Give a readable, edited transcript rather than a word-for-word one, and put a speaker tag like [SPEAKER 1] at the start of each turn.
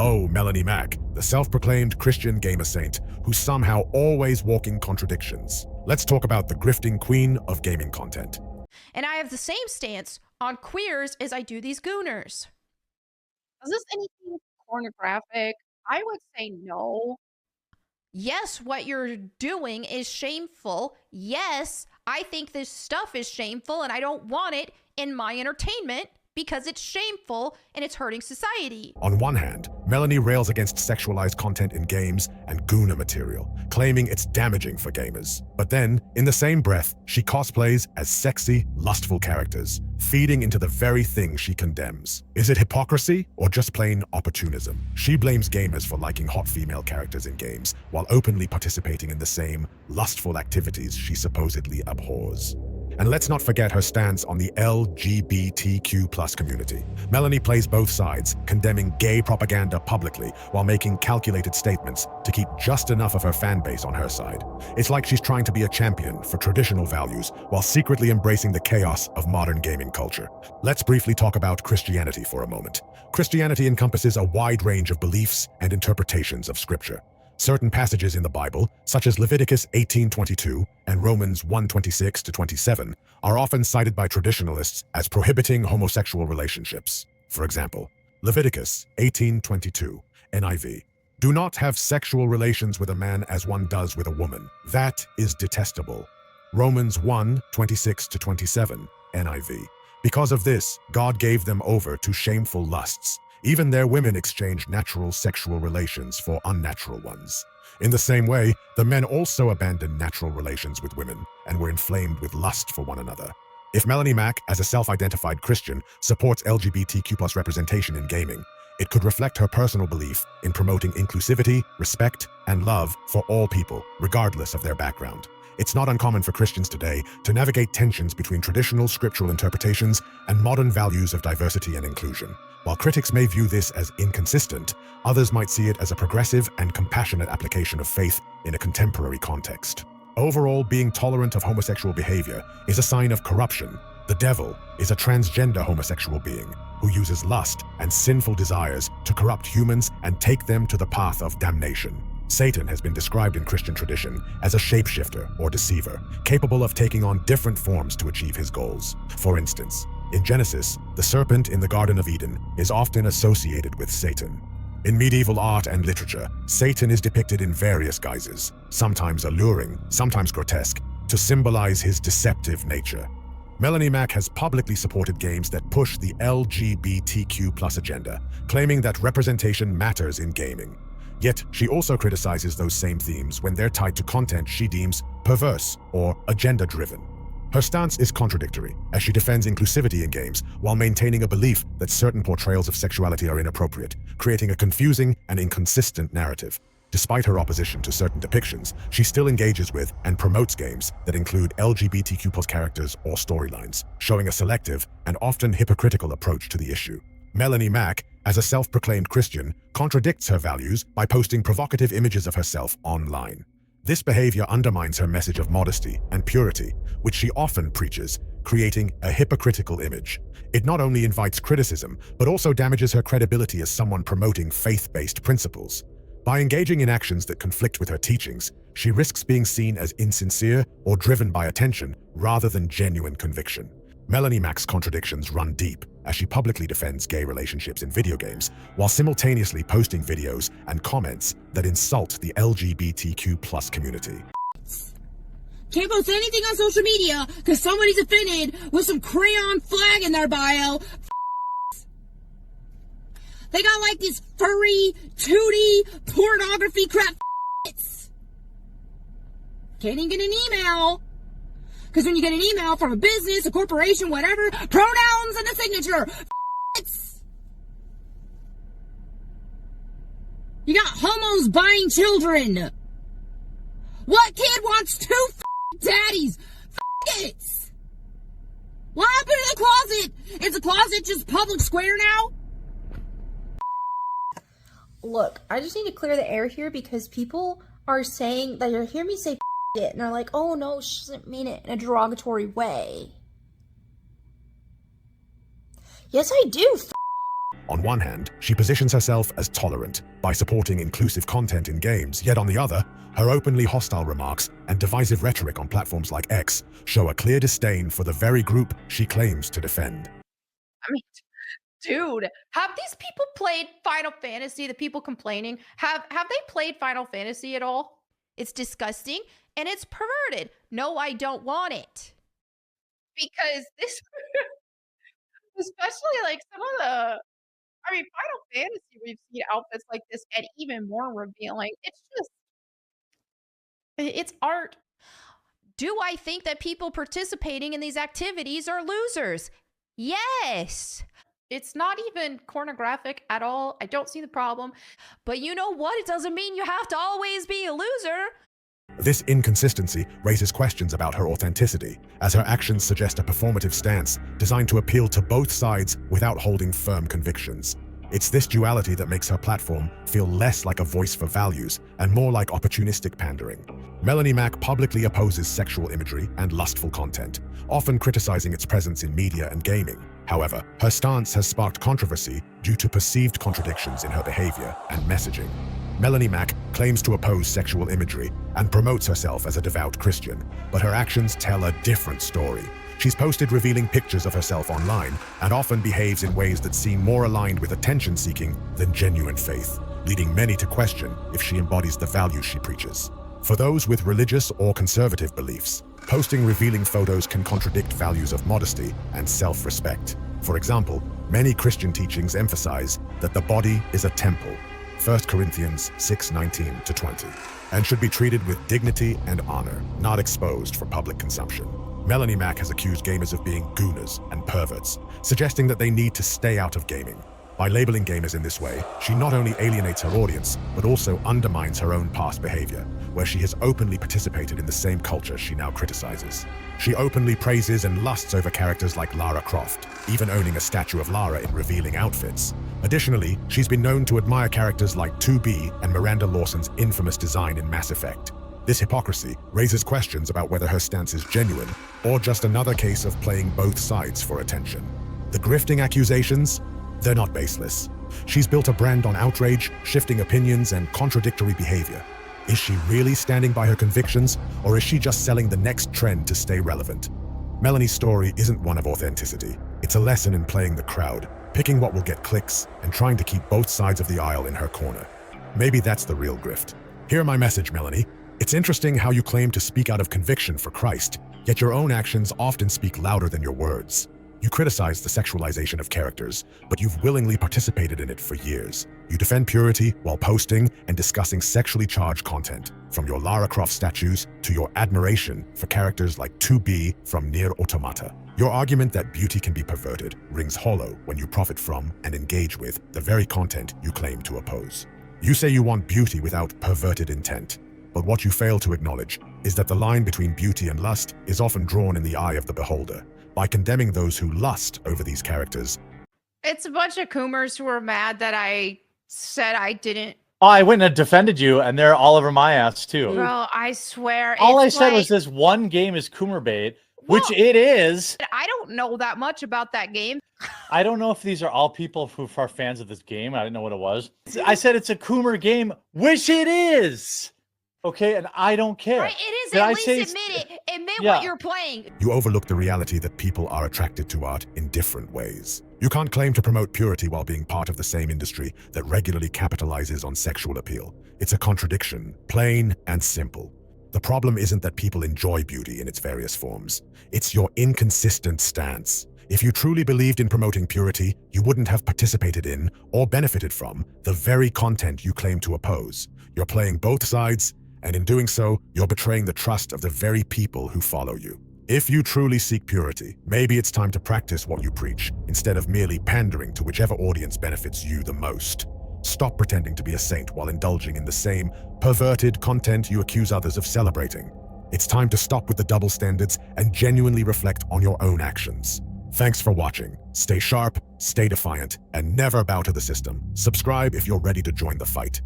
[SPEAKER 1] Oh, Melanie Mac, the self-proclaimed Christian gamer saint who's somehow always walking contradictions. Let's talk about the grifting queen of gaming content.
[SPEAKER 2] And I have the same stance on queers as I do these gooners.
[SPEAKER 3] Is this anything pornographic? I would say no.
[SPEAKER 2] Yes, what you're doing is shameful. Yes, I think this stuff is shameful and I don't want it in my entertainment because it's shameful and it's hurting society.
[SPEAKER 1] On one hand, Melanie rails against sexualized content in games and gooner material, claiming it's damaging for gamers. But then, in the same breath, she cosplays as sexy, lustful characters, feeding into the very thing she condemns. Is it hypocrisy or just plain opportunism? She blames gamers for liking hot female characters in games, while openly participating in the same lustful activities she supposedly abhors. And let's not forget her stance on the LGBTQ+ community. Melanie plays both sides, condemning gay propaganda publicly while making calculated statements to keep just enough of her fan base on her side. It's like she's trying to be a champion for traditional values while secretly embracing the chaos of modern gaming culture. Let's briefly talk about Christianity for a moment. Christianity encompasses a wide range of beliefs and interpretations of Scripture. Certain passages in the Bible, such as Leviticus 18:22 and Romans 1:26-27, are often cited by traditionalists as prohibiting homosexual relationships. For example, Leviticus 18:22, NIV, "Do not have sexual relations with a man as one does with a woman. That is detestable." Romans 1:26-27, NIV, "Because of this, God gave them over to shameful lusts. Even their women exchanged natural sexual relations for unnatural ones. In the same way, the men also abandoned natural relations with women and were inflamed with lust for one another." If Melanie Mac, as a self-identified Christian, supports LGBTQ+ representation in gaming, it could reflect her personal belief in promoting inclusivity, respect, and love for all people, regardless of their background. It's not uncommon for Christians today to navigate tensions between traditional scriptural interpretations and modern values of diversity and inclusion. While critics may view this as inconsistent, others might see it as a progressive and compassionate application of faith in a contemporary context. Overall, being tolerant of homosexual behavior is a sign of corruption. The devil is a transgender homosexual being who uses lust and sinful desires to corrupt humans and take them to the path of damnation. Satan has been described in Christian tradition as a shapeshifter or deceiver, capable of taking on different forms to achieve his goals. For instance, in Genesis, the serpent in the Garden of Eden is often associated with Satan. In medieval art and literature, Satan is depicted in various guises, sometimes alluring, sometimes grotesque, to symbolize his deceptive nature. Melanie Mac has publicly supported games that push the LGBTQ+ agenda, claiming that representation matters in gaming. Yet, she also criticizes those same themes when they're tied to content she deems perverse or agenda-driven. Her stance is contradictory, as she defends inclusivity in games while maintaining a belief that certain portrayals of sexuality are inappropriate, creating a confusing and inconsistent narrative. Despite her opposition to certain depictions, she still engages with and promotes games that include LGBTQ+ characters or storylines, showing a selective and often hypocritical approach to the issue. Melanie Mac, as a self-proclaimed Christian, contradicts her values by posting provocative images of herself online. This behavior undermines her message of modesty and purity, which she often preaches, creating a hypocritical image. It not only invites criticism, but also damages her credibility as someone promoting faith-based principles. By engaging in actions that conflict with her teachings, she risks being seen as insincere or driven by attention rather than genuine conviction. Melanie Mac's contradictions run deep, as she publicly defends gay relationships in video games, while simultaneously posting videos and comments that insult the LGBTQ+ community.
[SPEAKER 4] Can't post anything on social media because somebody's offended with some crayon flag in their bio. They got like this furry, tooty, pornography crap. Can't even get an email. Because when you get an email from a business, a corporation, whatever, pronouns and a signature. You got homos buying children. What kid wants two daddies? It. What happened to the closet? Is the closet just public square now?
[SPEAKER 5] Look, I just need to clear the air here because people are saying that you hear me say it and they're like, oh no, she doesn't mean it in a derogatory way. Yes, I do.
[SPEAKER 1] On one hand, she positions herself as tolerant by supporting inclusive content in games, yet on the other, her openly hostile remarks and divisive rhetoric on platforms like X show a clear disdain for the very group she claims to defend.
[SPEAKER 2] I mean, dude, have these people played Final Fantasy? The people complaining, have they played Final Fantasy at all? It's disgusting and it's perverted. No, I don't want it. Because this, especially like some of the, I mean, Final Fantasy, we've seen outfits like this and even more revealing. It's art. Do I think that people participating in these activities are losers? Yes. It's not even pornographic at all. I don't see the problem. But you know what? It doesn't mean you have to always be a loser.
[SPEAKER 1] This inconsistency raises questions about her authenticity, as her actions suggest a performative stance designed to appeal to both sides without holding firm convictions. It's this duality that makes her platform feel less like a voice for values and more like opportunistic pandering. Melanie Mac publicly opposes sexual imagery and lustful content, often criticizing its presence in media and gaming. However, her stance has sparked controversy due to perceived contradictions in her behavior and messaging. Melanie Mac claims to oppose sexual imagery and promotes herself as a devout Christian, but her actions tell a different story. She's posted revealing pictures of herself online and often behaves in ways that seem more aligned with attention-seeking than genuine faith, leading many to question if she embodies the values she preaches. For those with religious or conservative beliefs, posting revealing photos can contradict values of modesty and self-respect. For example, many Christian teachings emphasize that the body is a temple, 1 Corinthians 6:19-20, and should be treated with dignity and honor, not exposed for public consumption. Melanie Mac has accused gamers of being gooners and perverts, suggesting that they need to stay out of gaming. By labeling gamers in this way, she not only alienates her audience, but also undermines her own past behavior, where she has openly participated in the same culture she now criticizes. She openly praises and lusts over characters like Lara Croft, even owning a statue of Lara in revealing outfits. Additionally, she's been known to admire characters like 2B and Miranda Lawson's infamous design in Mass Effect. This hypocrisy raises questions about whether her stance is genuine or just another case of playing both sides for attention. The grifting accusations? They're not baseless. She's built a brand on outrage, shifting opinions, and contradictory behavior. Is she really standing by her convictions, or is she just selling the next trend to stay relevant? Melanie's story isn't one of authenticity. It's a lesson in playing the crowd, picking what will get clicks, and trying to keep both sides of the aisle in her corner. Maybe that's the real grift. Hear my message, Melanie. It's interesting how you claim to speak out of conviction for Christ, yet your own actions often speak louder than your words. You criticize the sexualization of characters, but you've willingly participated in it for years. You defend purity while posting and discussing sexually charged content, from your Lara Croft statues to your admiration for characters like 2B from Nier Automata. Your argument that beauty can be perverted rings hollow when you profit from and engage with the very content you claim to oppose. You say you want beauty without perverted intent, but what you fail to acknowledge is that the line between beauty and lust is often drawn in the eye of the beholder. By condemning those who lust over these characters.
[SPEAKER 2] It's a bunch of coomers who are mad that I said I didn't.
[SPEAKER 6] Oh, I wouldn't have defended you, and they're all over my ass too.
[SPEAKER 2] Bro, I swear.
[SPEAKER 6] All I said was this one game is coomer bait, which it is.
[SPEAKER 2] I don't know that much about that game.
[SPEAKER 6] I don't know if these are all people who are fans of this game. I didn't know what it was. I said it's a coomer game, which it is. Okay, and I don't care.
[SPEAKER 2] Right, it is. At least admit it. Admit what you're playing.
[SPEAKER 1] You overlook the reality that people are attracted to art in different ways. You can't claim to promote purity while being part of the same industry that regularly capitalizes on sexual appeal. It's a contradiction, plain and simple. The problem isn't that people enjoy beauty in its various forms. It's your inconsistent stance. If you truly believed in promoting purity, you wouldn't have participated in or benefited from the very content you claim to oppose. You're playing both sides, and in doing so, you're betraying the trust of the very people who follow you. If you truly seek purity, maybe it's time to practice what you preach, instead of merely pandering to whichever audience benefits you the most. Stop pretending to be a saint while indulging in the same perverted content you accuse others of celebrating. It's time to stop with the double standards and genuinely reflect on your own actions. Thanks for watching. Stay sharp, stay defiant, and never bow to the system. Subscribe if you're ready to join the fight.